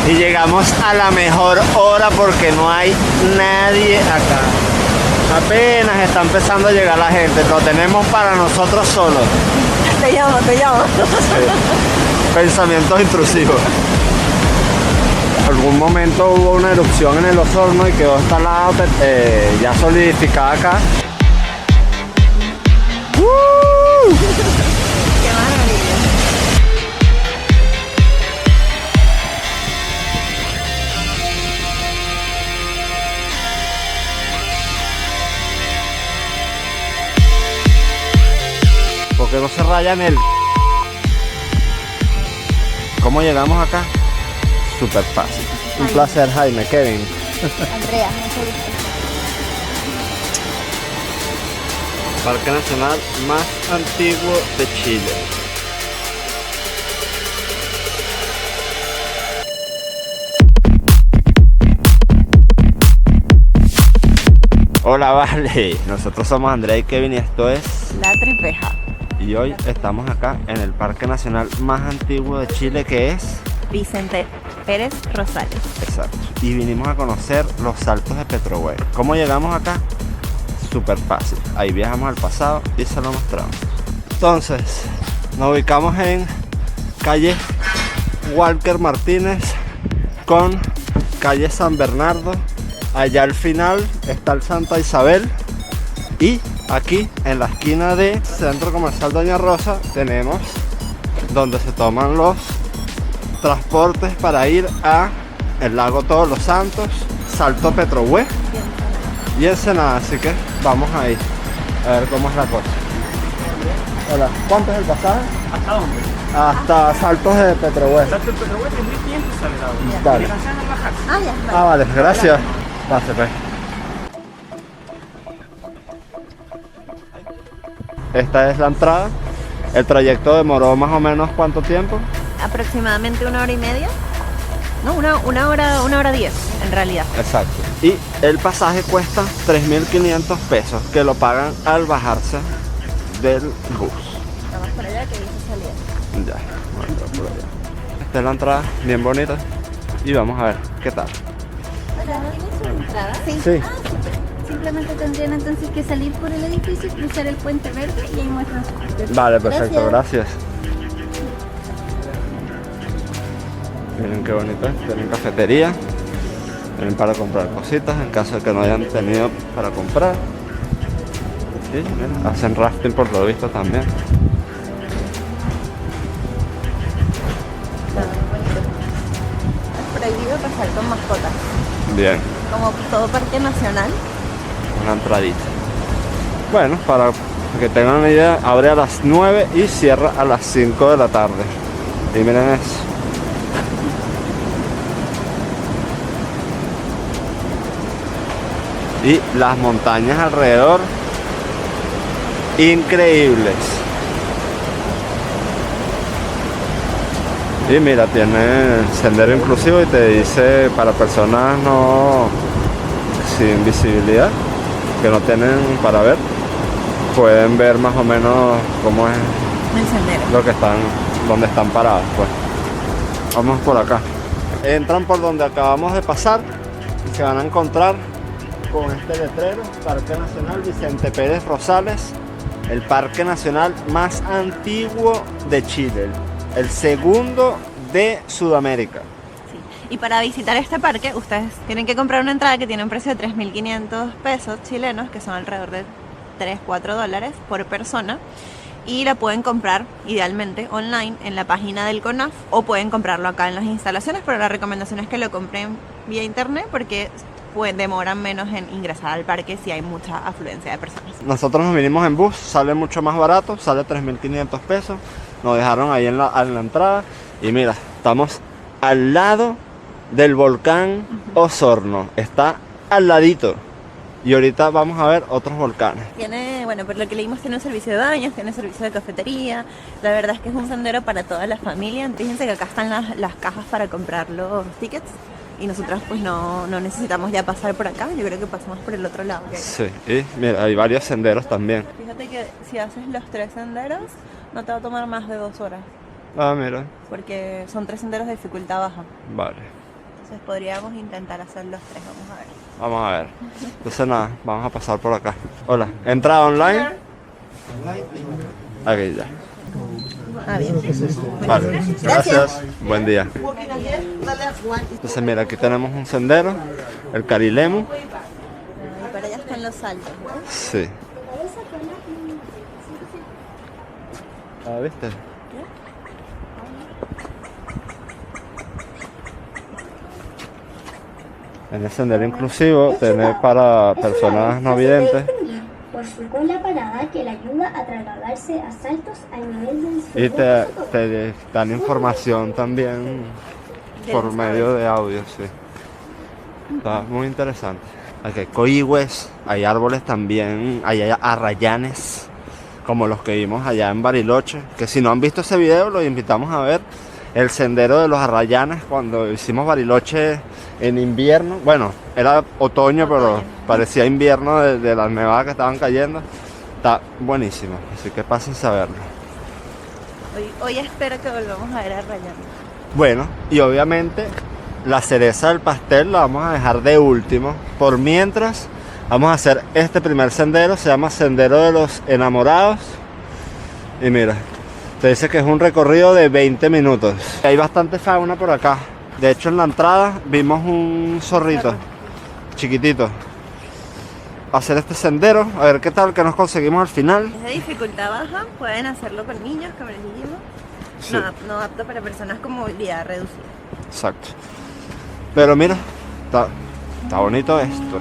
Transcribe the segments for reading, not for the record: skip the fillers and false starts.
Y llegamos a la mejor hora porque no hay nadie acá. Apenas está empezando a llegar la gente, lo tenemos para nosotros solos. Te llamo. Sí. Pensamientos intrusivos. En algún momento hubo una erupción en el Osorno y quedó instalada ya solidificada acá. Qué maravilla. Porque no se rayan el... ¿Cómo llegamos acá? Súper fácil. Un placer, Jaime, Kevin. Andrea, mucho gusto. Parque Nacional más antiguo de Chile. Hola, vale. Nosotros somos Andrea y Kevin y esto es... La Tripeja. Y hoy estamos acá en el Parque Nacional más antiguo de Chile, que es... Vicente Pérez Rosales. Exacto. Y vinimos a conocer los Saltos de Petrohue. ¿Cómo llegamos acá? Súper fácil. Ahí viajamos al pasado y se lo mostramos. Entonces, nos ubicamos en calle Walker Martínez con calle San Bernardo. Allá al final está el Santa Isabel. Y aquí en la esquina de Centro Comercial Doña Rosa tenemos donde se toman los transportes para ir a el lago Todos los Santos, Salto Petrohue y Ensenada, así que vamos ahí a ver cómo es la cosa. Hola, ¿cuánto es el pasaje? ¿Hasta dónde? Hasta Saltos de Petrohue. Salto el Petrohue es 1500 al lado. Dale. Alcanzan a bajar. Ah, ya. Ah, vale, gracias. Pase, pues. Esta es la entrada. El trayecto demoró más o menos ¿cuánto tiempo? Aproximadamente 1 hora y media. No, una hora 10 en realidad. Exacto. Y el pasaje cuesta 3.500 pesos, que lo pagan al bajarse del bus. Vamos por allá que dice salida. Ya, vamos por allá. Esta es la entrada, bien bonita. Y vamos a ver qué tal. Hola, ¿no tienes una entrada? Sí. Sí. Ah, súper. Simplemente tendrían entonces que salir por el edificio, cruzar el puente verde y ahí muestran su cartel. Vale, perfecto, gracias. Miren qué bonito es. Tienen cafetería. Tienen para comprar cositas en caso de que no hayan tenido para comprar. Sí, miren, hacen rafting por lo visto también. Es prohibido pasar con mascotas. Bien, Como todo parque nacional. una entradita. Bueno, para que tengan una idea, abre a las 9 y cierra a las 5 de la tarde. Y miren eso. Y las montañas alrededor, increíbles. Y mira, tiene sendero inclusivo y te dice para personas no sin visibilidad, que no tienen para ver, pueden ver más o menos cómo es El sendero. lo que están, donde están parados, pues. Vamos por acá. Entran por donde acabamos de pasar y se van a encontrar con este letrero: Parque Nacional Vicente Pérez Rosales, el parque nacional más antiguo de Chile, el segundo de Sudamérica. Sí. Y para visitar este parque, ustedes tienen que comprar una entrada que tiene un precio de 3.500 pesos chilenos, que son alrededor de 3-4 dólares por persona. Y la pueden comprar idealmente online en la página del CONAF o pueden comprarlo acá en las instalaciones, pero la recomendación es que lo compren vía internet porque pues demoran menos en ingresar al parque si hay mucha afluencia de personas. Nosotros nos vinimos en bus, sale mucho más barato, sale 3.500 pesos. Nos dejaron ahí en la entrada y mira, estamos al lado del volcán Osorno, está al ladito. Y ahorita vamos a ver otros volcanes. Tiene, bueno, por lo que leímos, tiene un servicio de baños, tiene servicio de cafetería. La verdad es que es un sendero para toda la familia. Fíjense que acá están las cajas para comprar los tickets. Y nosotros pues no necesitamos ya pasar por acá. Yo creo que pasamos por el otro lado. Sí, y mira, hay varios senderos también. Fíjate que si haces los 3 senderos, no te va a tomar más de 2 horas. Ah, mira, Porque son 3 senderos de dificultad baja. vale. Entonces podríamos intentar hacer los 3, vamos a ver. Vamos a ver. Entonces nada, vamos a pasar por acá. Hola, ¿entrada online? Aquí ya. Ah, bien. Vale, gracias. Buen día. Entonces mira, aquí tenemos un sendero, el Carilemu. Y para allá están los saltos, ¿no? Sí. Ah, ¿viste? En el sendero inclusivo tenés para personas no videntes por su cola parada que le ayuda a trasladarse a saltos al nivel del y suelo. te dan información también por medio de audio, sí. Está muy interesante. Aquí hay coigües, hay árboles también, hay arrayanes, como los que vimos allá en Bariloche, que si no han visto ese video los invitamos a ver el sendero de los arrayanes cuando hicimos Bariloche en invierno. Bueno, era otoño, pero parecía invierno de las nevadas que estaban cayendo. Está buenísimo, así que pásense a verlo. Hoy espero que volvamos a ver a Rayán. Bueno, y obviamente la cereza del pastel la vamos a dejar de último. Por mientras, vamos a hacer este primer sendero, se llama Sendero de los Enamorados. Y mira, te dice que es un recorrido de 20 minutos. Hay bastante fauna por acá. De hecho, en la entrada vimos un zorrito chiquitito. Hacer este sendero, a ver qué tal que nos conseguimos al final. Es de dificultad baja, pueden hacerlo con niños, como les dijimos. Sí. No apto para personas con movilidad reducida. Exacto. Pero mira, está bonito esto.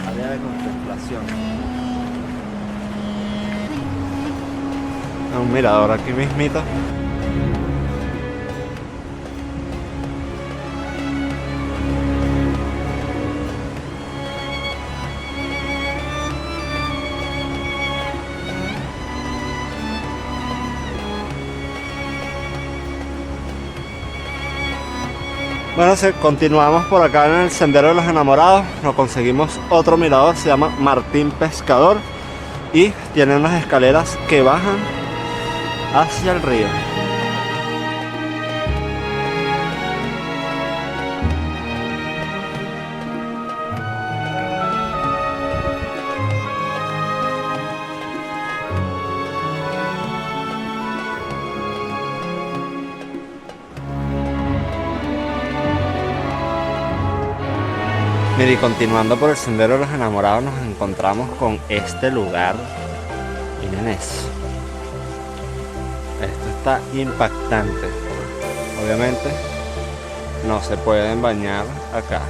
Área de contemplación. Un mirador aquí mismito. Bueno, continuamos por acá en el Sendero de los Enamorados. Nos conseguimos otro mirador, se llama Martín Pescador. Y tiene unas escaleras que bajan hacia el río. Mira, y continuando por el Sendero de los Enamorados nos encontramos con este lugar. Miren eso. Esto está impactante. Obviamente no se pueden bañar acá.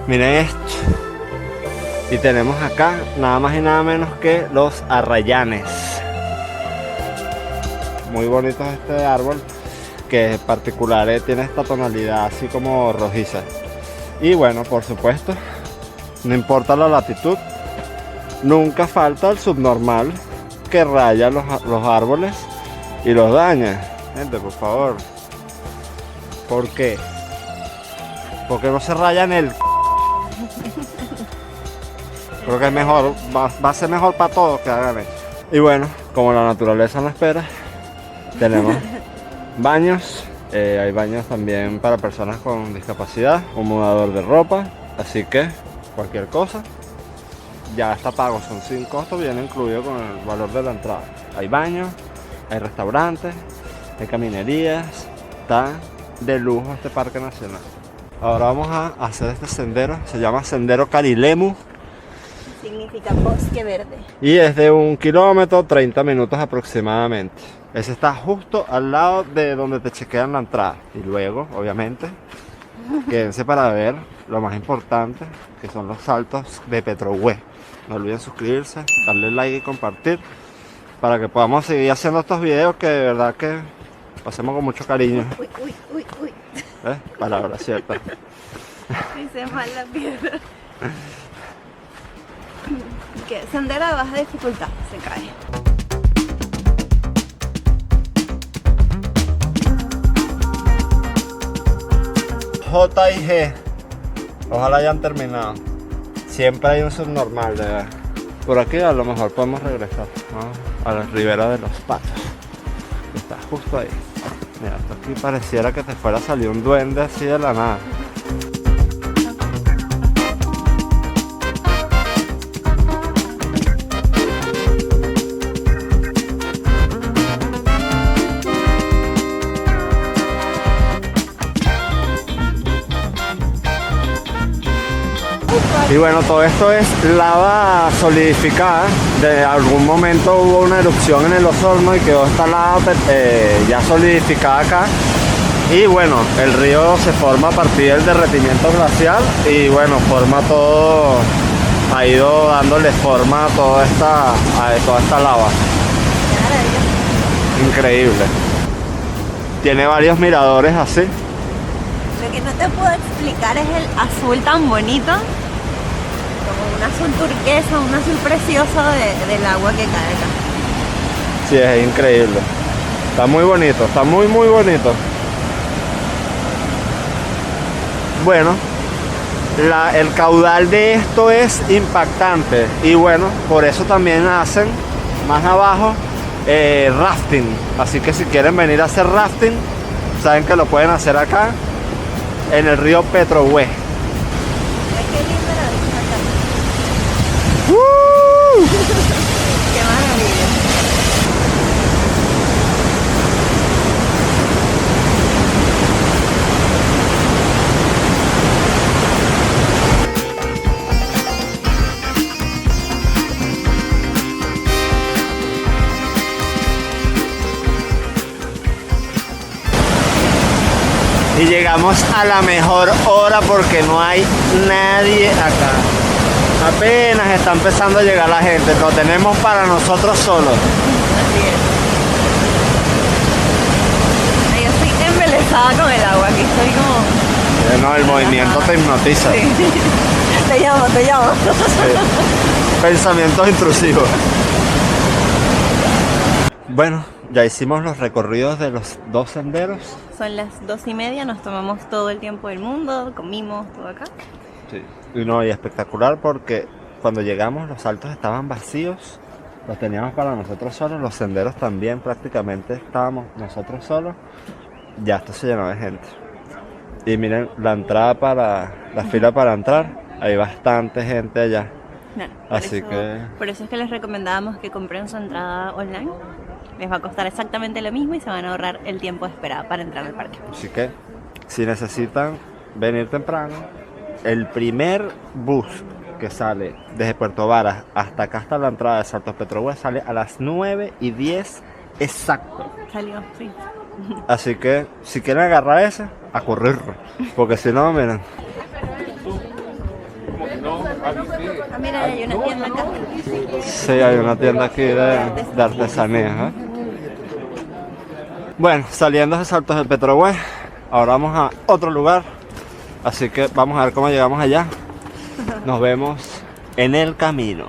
Miren esto. Y tenemos acá nada más y nada menos que los arrayanes. Muy bonito este árbol, que en particular tiene esta tonalidad así como rojiza. Y bueno, por supuesto, no importa la latitud, nunca falta el subnormal que raya los árboles y los daña. Gente, por favor. ¿Por qué? Porque no se rayan el... Creo que es mejor, va a ser mejor para todos que hagan esto. Y bueno, como la naturaleza no espera, tenemos baños. Hay baños también para personas con discapacidad, un mudador de ropa. Así que cualquier cosa ya está pago, son sin costo, viene incluido con el valor de la entrada. Hay baños, hay restaurantes, hay caminerías. Está de lujo este parque nacional. Ahora vamos a hacer este sendero, se llama Sendero Carilemu. Significa bosque verde. Y es de 1 kilómetro, 30 minutos aproximadamente. Ese está justo al lado de donde te chequean la entrada. Y luego, obviamente, quédense para ver lo más importante, que son los saltos de Petrohue. No olviden suscribirse, darle like y compartir, para que podamos seguir haciendo estos videos que de verdad que lo hacemos con mucho cariño. Uy. Palabra cierta. Hice mal la piedra. Que sendero de baja dificultad, se cae. J y G. Ojalá hayan terminado. Siempre hay un subnormal, de verdad. Por aquí a lo mejor podemos regresar, ¿no? A la ribera de los Patos. Está justo ahí. Mira, esto aquí pareciera que te fuera a salir un duende así de la nada. Y bueno, todo esto es lava solidificada. De algún momento hubo una erupción en el Osorno y quedó esta lava ya solidificada acá. Y bueno, el río se forma a partir del derretimiento glacial y bueno, forma todo, ha ido dándole forma a toda esta lava. Increíble. Tiene varios miradores así. Lo que no te puedo explicar es el azul tan bonito. Como un azul turquesa, un azul precioso del agua que cae acá. Sí, es increíble. Está muy bonito, está muy bonito. Bueno, el caudal de esto es impactante. Y bueno, por eso también hacen más abajo rafting. Así que si quieren venir a hacer rafting, saben que lo pueden hacer acá en el río Petrohue. ¡Qué maravilla! Y llegamos a la mejor hora porque no hay nadie acá. Apenas está empezando a llegar la gente, lo tenemos para nosotros solos. Así es. Yo estoy embelesada con el agua, aquí estoy como... No, el movimiento te hipnotiza. Sí. Te llamo. Sí. Pensamientos intrusivos. Bueno, ya hicimos los recorridos de los dos senderos. Son las 2:30, nos tomamos todo el tiempo del mundo, comimos todo acá. Sí. Y no, y espectacular porque cuando llegamos los saltos estaban vacíos, los teníamos para nosotros solos, los senderos también prácticamente estábamos nosotros solos, ya esto se llenó de gente. Y miren, la fila para entrar, hay bastante gente allá. No, por eso es que les recomendábamos que compren su entrada online. Les va a costar exactamente lo mismo y se van a ahorrar el tiempo de espera para entrar al parque. Así que, si necesitan venir temprano, el primer bus que sale desde Puerto Varas hasta acá, hasta la entrada de Saltos Petrohue, sale a las 9:10 exacto. Salió, sí. Así que, si quieren agarrar ese, a correr, porque si no, miren. Ah, mira, hay una tienda acá. Sí, hay una tienda aquí de artesanía, ¿eh? Bueno, saliendo de Saltos del Petrohue, ahora vamos a otro lugar. Así que vamos a ver cómo llegamos allá. Nos vemos en el camino.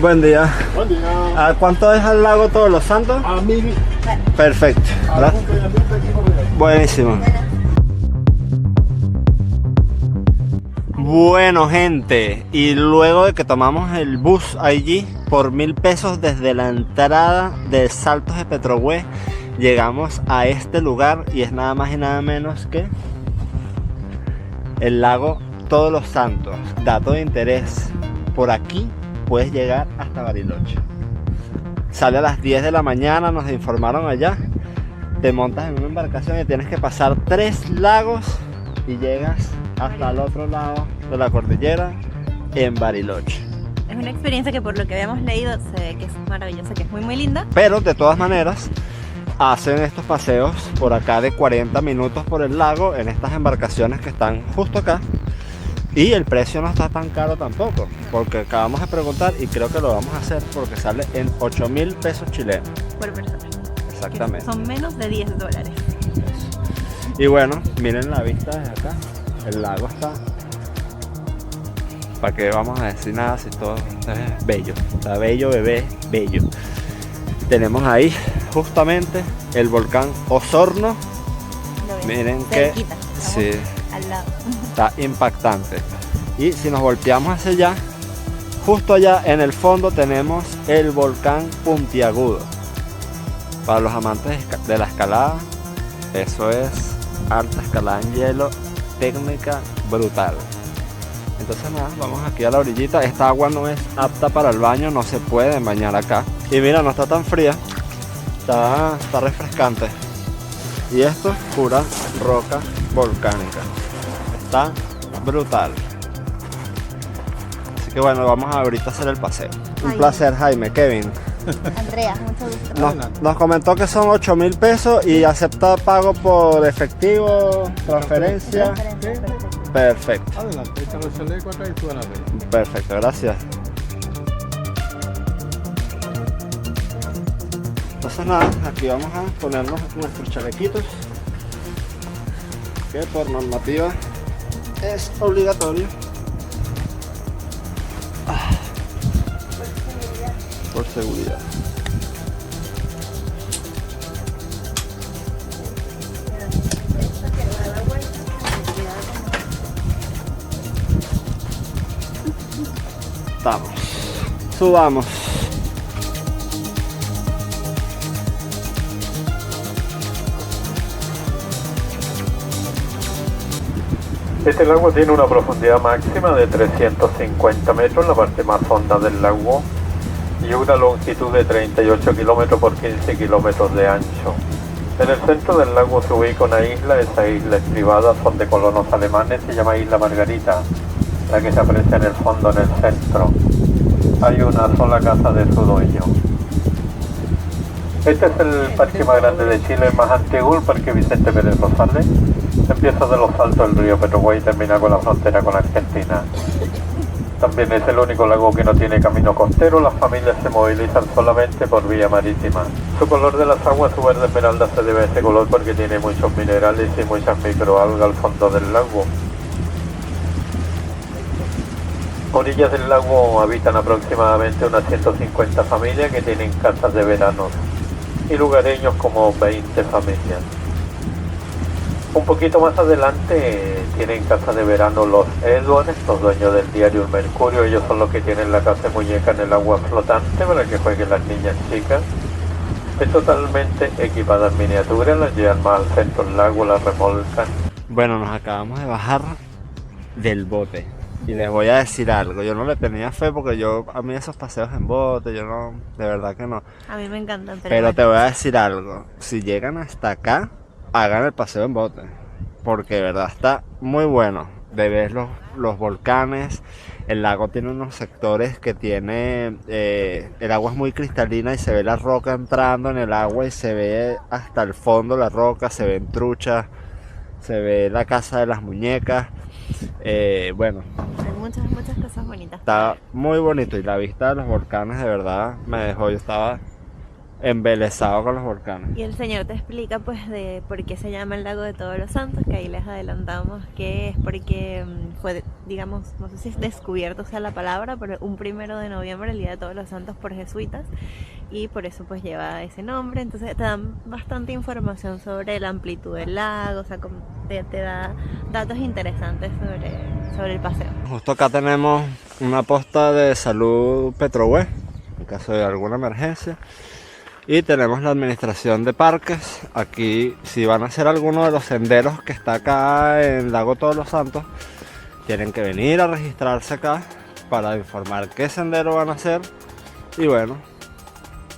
Buen día. Buen día. ¿A cuánto es al lago Todos los Santos? A 1000. Perfecto. Buenísimo. Bueno, gente, y luego de que tomamos el bus allí por 1000 pesos desde la entrada de Saltos de Petrohue, llegamos a este lugar y es nada más y nada menos que el lago Todos los Santos. Dato de interés, por aquí puedes llegar hasta Bariloche. Sale a las 10 de la mañana, nos informaron allá. Te montas en una embarcación y tienes que pasar 3 lagos y llegas hasta el otro lado de la cordillera en Bariloche. Es una experiencia que por lo que habíamos leído se ve que es maravillosa, que es muy linda. Pero de todas maneras hacen estos paseos por acá de 40 minutos por el lago en estas embarcaciones que están justo acá. Y el precio no está tan caro tampoco, porque acabamos de preguntar y creo que lo vamos a hacer porque sale en 8.000 pesos chilenos. Por persona. Exactamente. Son menos de $10. Y bueno, miren la vista desde acá. El lago está... ¿Para qué vamos a decir nada si todo es bello? Está bello, bebé, bello. Tenemos ahí justamente el volcán Osorno. Lo ven Miren que... cerquita, estamos Sí, al lado. está impactante. Y si nos volteamos hacia allá, justo allá en el fondo tenemos el volcán Puntiagudo. Para los amantes de la escalada, eso es alta escalada en hielo, técnica brutal. Entonces nada, vamos aquí a la orillita. Esta agua no es apta para el baño, no se puede bañar acá. Y mira, no está tan fría, está refrescante. Y esto es pura roca volcánica. Está brutal. Así que bueno, vamos a ahorita hacer el paseo. Un Ay. placer, Jaime. Kevin. Andrea, mucho gusto. Nos comentó que son 8.000 pesos y acepta pago por efectivo, transferencia. Perfecto. Perfecto, Adelante, echa los chalecos acá y suban a ver. perfecto, gracias. Entonces nada, aquí vamos a ponernos nuestros chalequitos, que por normativa es obligatorio. Por seguridad. Vamos, subamos. Este lago tiene una profundidad máxima de 350 metros en la parte más honda del lago y una longitud de 38 kilómetros por 15 kilómetros de ancho. En el centro del lago se ubica una isla, esa isla es privada, son de colonos alemanes, se llama Isla Margarita, la que se aprecia en el fondo en el centro. Hay una sola casa de su dueño. Este es el parque más grande de Chile, el más antiguo, el Parque Vicente Pérez Rosales. Empieza de los saltos del río Petrohue y termina con la frontera con Argentina. También es el único lago que no tiene camino costero, las familias se movilizan solamente por vía marítima. Su color de las aguas, su verde esmeralda, se debe a ese color porque tiene muchos minerales y muchas microalgas al fondo del lago. Orillas del lago habitan aproximadamente unas 150 familias que tienen casas de verano y lugareños como 20 familias. Un poquito más adelante tienen casa de verano los Edwards, los dueños del diario El Mercurio. Ellos son los que tienen la casa de muñeca en el agua flotante para que jueguen las niñas chicas. Es totalmente equipada en miniatura, las llevan más al centro del lago, la remolcan. Bueno, nos acabamos de bajar del bote y les voy a decir algo. Yo no le tenía fe porque a mí esos paseos en bote, yo no, de verdad que no. A mí me encantan, Pero bueno. te voy a decir algo. Si llegan hasta acá, hagan el paseo en bote, porque de verdad está muy bueno de ver los volcanes. El lago tiene unos sectores que tiene, el agua es muy cristalina y se ve la roca entrando en el agua y se ve hasta el fondo la roca, se ven truchas, se ve la casa de las muñecas. Bueno, Hay muchas cosas bonitas. está muy bonito y la vista de los volcanes de verdad me dejó, yo estaba embelesado con los volcanes. Y el señor te explica pues de por qué se llama el lago de Todos los Santos, que ahí les adelantamos que es porque fue, digamos, no sé si es descubierto sea la palabra, pero un 1 de noviembre, el Día de Todos los Santos, por jesuitas, y por eso pues lleva ese nombre. Entonces te dan bastante información sobre la amplitud del lago, o sea, te da datos interesantes sobre el paseo. Justo acá tenemos una posta de salud Petrohue, en caso de alguna emergencia. Y tenemos la administración de parques. Aquí, si van a hacer alguno de los senderos que está acá en Lago Todos los Santos, tienen que venir a registrarse acá para informar qué sendero van a hacer. Y bueno,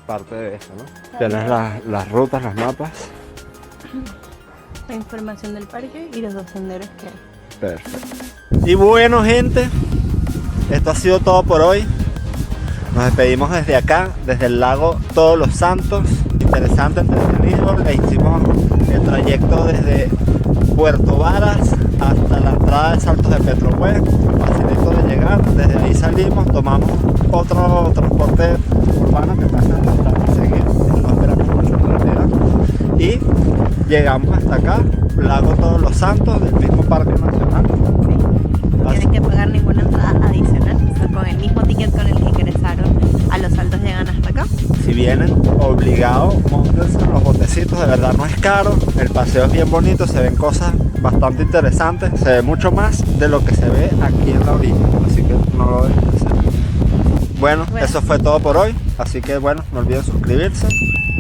parte de eso, ¿no? Tienes las rutas, los mapas. La información del parque y los 2 senderos que hay. Perfecto. Y bueno, gente, esto ha sido todo por hoy. Nos despedimos desde acá, desde el lago Todos los Santos. Interesante, entretenido. Le hicimos el trayecto desde Puerto Varas hasta la entrada de Saltos de Petrohue, facilito de llegar. Desde ahí salimos, tomamos otro transporte urbano que pasa enseguida, no esperamos mucho en realidad, y llegamos hasta acá, Lago Todos los Santos, del mismo Parque Nacional. No tienen que pagar ninguna entrada adicional, o sea, con el mismo ticket con el que ingresaron a los Saltos llegan hasta acá. Si vienen obligados, móntense en los botecitos, de verdad no es caro, el paseo es bien bonito, se ven cosas bastante interesantes, se ve mucho más de lo que se ve aquí en la orilla, así que no lo dejen de hacer. Bueno, eso fue todo por hoy, así que bueno, no olviden suscribirse,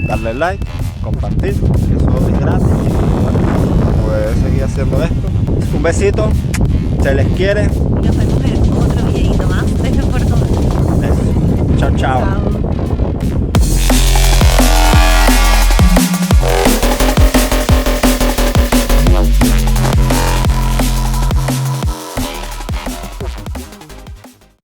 darle like, compartir, que eso es gratis y bueno, poder seguir haciendo esto. Un besito, se les quiere.